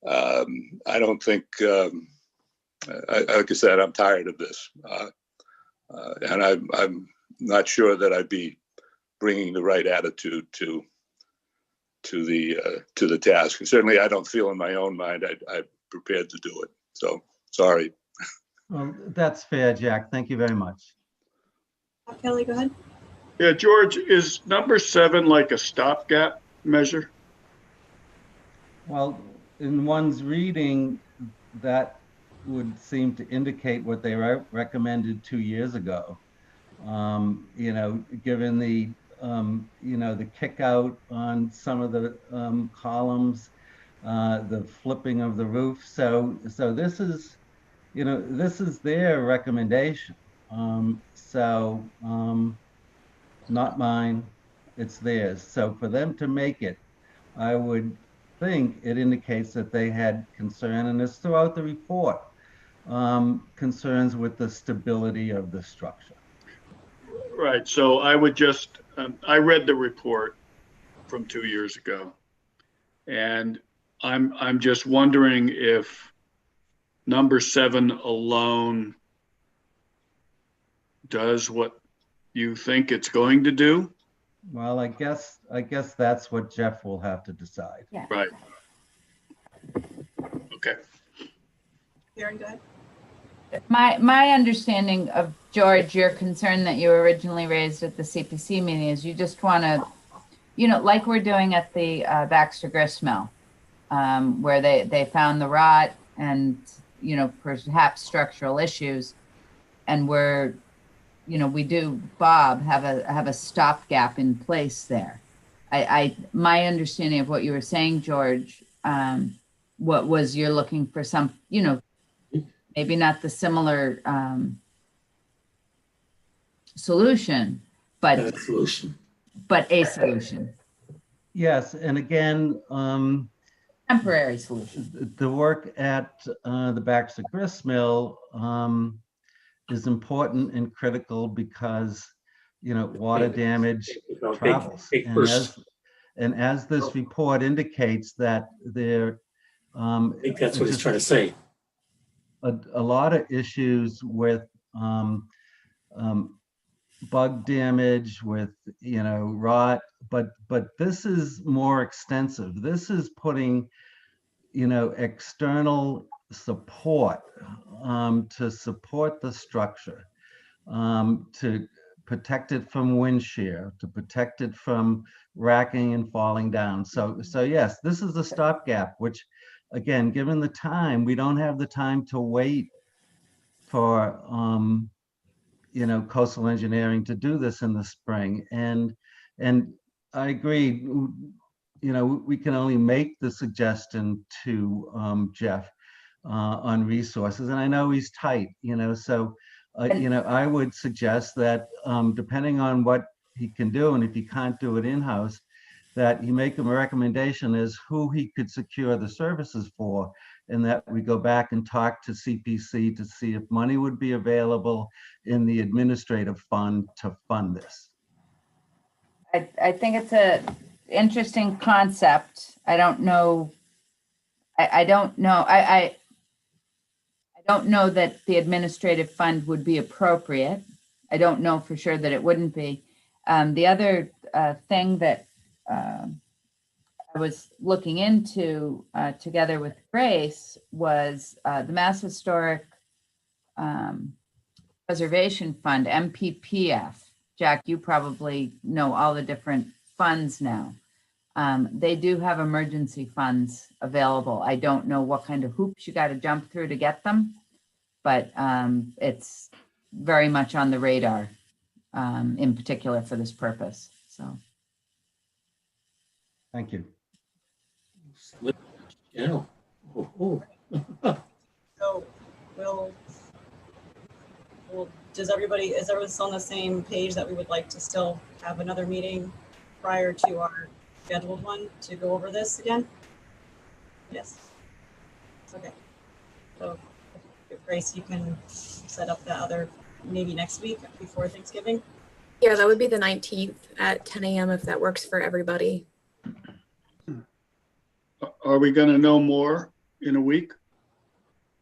I don't think, like I said, I'm tired of this. And I'm not sure that I'd be bringing the right attitude to the task. And certainly, I don't feel in my own mind I'm prepared to do it. So sorry. Well, that's fair, Jack. Thank you very much. Kelly, go ahead. Yeah, George, is number 7 like a stopgap measure? Well, in one's reading, that would seem to indicate what they recommended 2 years ago. You know, given the, you know, the kick out on some of the columns, the flipping of the roof. So this is, you know, this is their recommendation. Not mine, it's theirs. So for them to make it, I would think it indicates that they had concern, and it's throughout the report, concerns with the stability of the structure. Right. So I would just, I read the report from 2 years ago, and I'm just wondering if number 7 alone does what you think it's going to do. Well, I guess that's what Jeff will have to decide. Yeah. Right. Okay. Karen, go ahead. My understanding of, George, your concern that you originally raised at the CPC meeting is you just want to, you know, like we're doing at the Baxter Grist Mill, where they found the rot and, you know, perhaps structural issues, and we're, you know, we do, Bob, have a stopgap in place there. My understanding of what you were saying, George, what was you're looking for some, you know, maybe not the similar solution, but a solution. a solution, Yes, and again, temporary solution. the work at the Baxter Grist Mill is important and critical because, you know, water damage travels. And as this report indicates that there, I think that's what he's trying to say. A lot of issues with bug damage, with, you know, rot, but this is more extensive. This is putting, you know, external support to support the structure, to protect it from wind shear, to protect it from racking and falling down. So yes, this is a stopgap, which, again, given the time, we don't have the time to wait for, you know, coastal engineering to do this in the spring. And I agree, you know, we can only make the suggestion to Jeff on resources, and I know he's tight, you know, so you know, I would suggest that depending on what he can do, and if he can't do it in-house, that you make him a recommendation as who he could secure the services for, and that we go back and talk to CPC to see if money would be available in the administrative fund to fund this. I think it's a interesting concept. I don't know. I don't know. I don't know that the administrative fund would be appropriate. I don't know for sure that it wouldn't be. The other thing that I was looking into together with Grace was the Mass Historic Preservation Fund, MPPF. Jack, you probably know all the different funds now. They do have emergency funds available. I don't know what kind of hoops you got to jump through to get them, but it's very much on the radar, in particular for this purpose. So, Thank you. Yeah. Oh. So we'll well, is everyone still on the same page that we would like to still have another meeting prior to our scheduled one to go over this again? Yes. Okay. So if Grace, you can set up the other maybe next week before Thanksgiving. Yeah, that would be the 19th at 10 a.m. if that works for everybody. Are we going to know more in a week?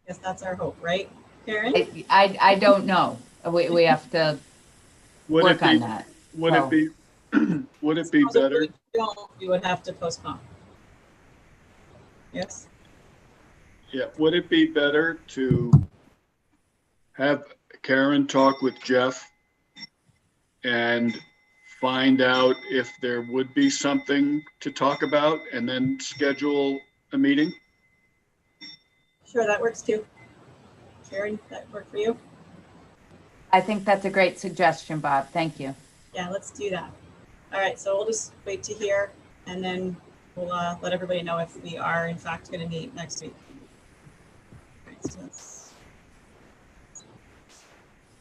Yes, that's our hope, right, Karen? I don't know. We have to Would work it be, on that. would So- it be, would it be Suppose if better? we don't, we would have to postpone. Yes. Yeah, would it be better to have Karen talk with Jeff and find out if there would be something to talk about and then schedule a meeting? Sure, that works too. Karen, that work for you? I think that's a great suggestion, Bob. Thank you. Yeah, let's do that. All right, so we'll just wait to hear, and then we'll let everybody know if we are in fact going to meet next week.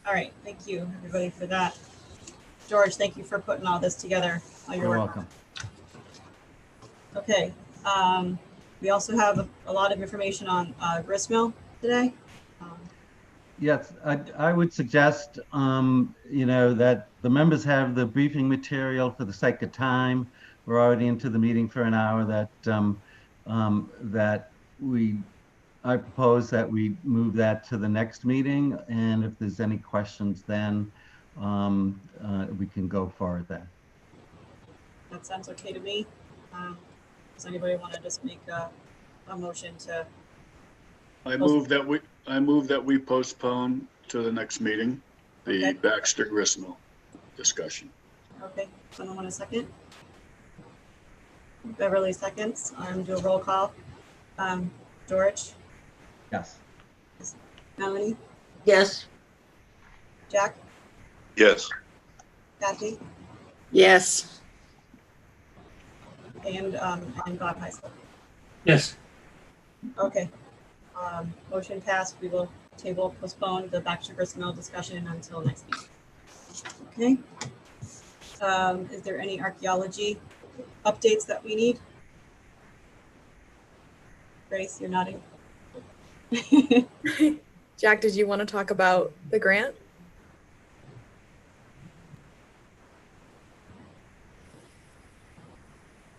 All right, thank you everybody for that. George, thank you for putting all this together. You're welcome. Okay, we also have a lot of information on gristmill today. Yes, I would suggest, that the members have the briefing material for the sake of time. We're already into the meeting for an hour. I propose that we move that to the next meeting, and if there's any questions, then we can go forward then. That sounds okay to me. Does anybody want to just make a motion to? I move that we postpone to the next meeting, the Okay. Baxter Gristmill discussion. Okay, someone want a second? Beverly seconds. Do a roll call. George, Yes. Melanie, Yes. Jack, Yes. Kathy, Yes. and Bob Heisler. Yes. Okay. Motion passed. We will postpone the Baxter Gristmill discussion until next week. Okay. Is there any archaeology updates that we need? Grace, you're nodding. Jack, did you want to talk about the grant?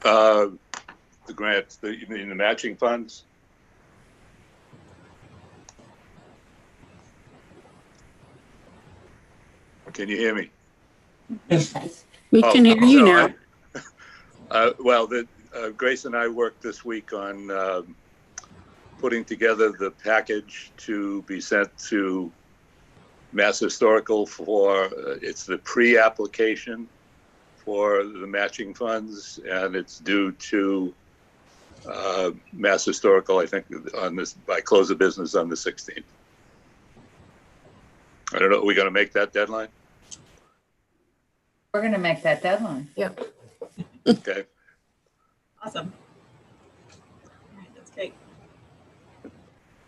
The grants, you mean the matching funds? Can you hear me? Yes. We can hear you now. Well, Grace and I worked this week on putting together the package to be sent to Mass Historical for, it's the pre-application for the matching funds, and it's due to Mass Historical, I think, by close of business on the 16th. I don't know, are we going to make that deadline? We're going to make that deadline. Yep. Okay. Awesome. All right, that's great.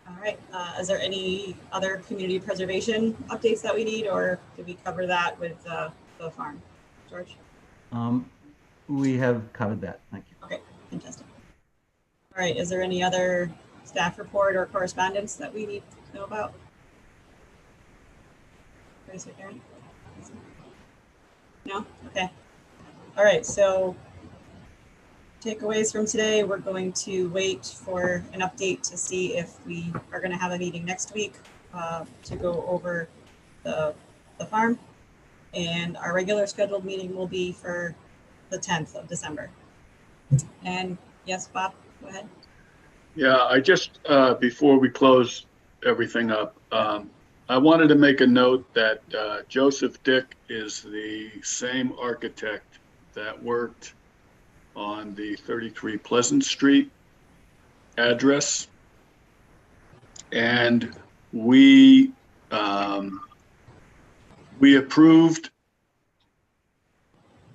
All right. Is there any other community preservation updates that we need, or did we cover that with the farm? George? We have covered that. Thank you. Okay, fantastic. All right. Is there any other staff report or correspondence that we need to know about? Grace or Karen? No? Okay. All right. So takeaways from today, we're going to wait for an update to see if we are going to have a meeting next week to go over the farm. And our regular scheduled meeting will be for the 10th of December. And yes, Bob, go ahead. Yeah, I just, before we close everything up, I wanted to make a note that Joseph Dick is the same architect that worked on the 33 Pleasant Street address. And we approved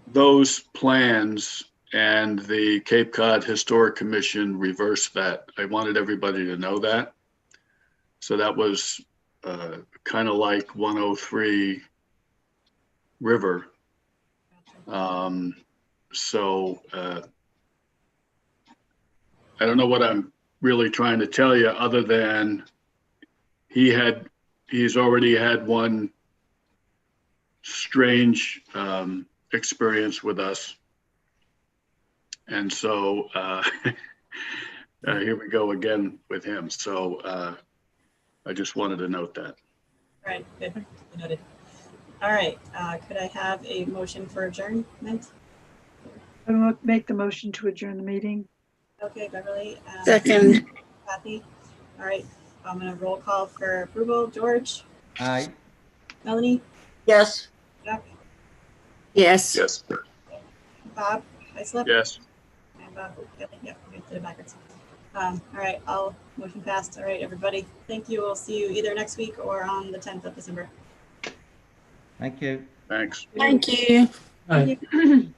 those plans, and the Cape Cod Historic Commission reversed that. I wanted everybody to know that. So that was kind of like 103 River. So I don't know what I'm really trying to tell you other than he's already had one strange experience with us. And so here we go again with him. So I just wanted to note that. All right, good, noted. All right, could I have a motion for adjournment? I will make the motion to adjourn the meeting. Okay, Beverly. Second. Kathy. All right, I'm gonna roll call for approval. George, Aye. Melanie, Yes. Jack, Yes. Yes. Bob, Islip. Yes. And Bob, yeah, we did it backwards. All right, all motion passed. All right, everybody. Thank you. We'll see you either next week or on the 10th of December. Thank you. Thanks. Thank you. Thank you.